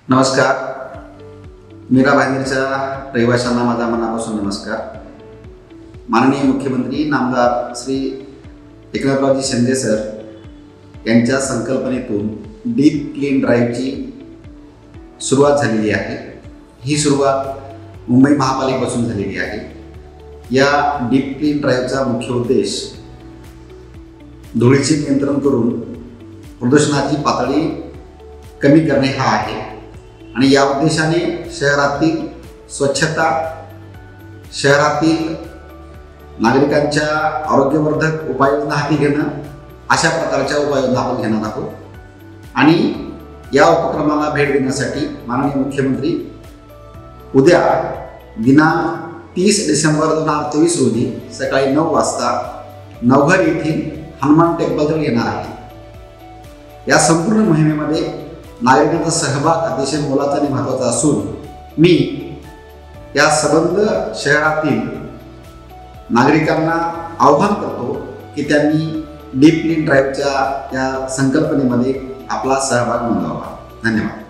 नमस्कार. मीरा भाईंदरच्या रहिवाशांना माझा मनापासून नमस्कार. माननीय मुख्यमंत्री नामदार श्री एकनाथरावजी शिंदे सर यांच्या संकल्पनेतून डीप क्लीन ड्राईव्हची सुरुवात झालेली आहे. ही सुरुवात मुंबई महापालिकेपासून झालेली आहे. या डीप क्लीन ड्राईव्हचा मुख्य उद्देश धुळीचे नियंत्रण करून प्रदूषणाची पातळी कमी करणे हा आहे आणि या उद्देशाने शहरातील स्वच्छता, शहरातील नागरिकांच्या आरोग्यवर्धक उपाययोजना हाती घेणं अशा प्रकारच्या उपाययोजना आपण घेणार आहोत. आणि या उपक्रमाला भेट देण्यासाठी माननीय मुख्यमंत्री उद्या दिनांक 30 डिसेंबर 2023 रोजी सकाळी 9 वाजता नवघर येथील हनुमान टेम्पलजवळ येणार आहे. या संपूर्ण मोहिमेमध्ये नागरिकांचा सहभाग अतिशय मोलाचा आणि महत्त्वाचा असून मी या संबंध शहरातील नागरिकांना आवाहन करतो की त्यांनी डीप क्लीन ड्राईव्हच्या या संकल्पनेमध्ये आपला सहभाग नोंदवावा. धन्यवाद.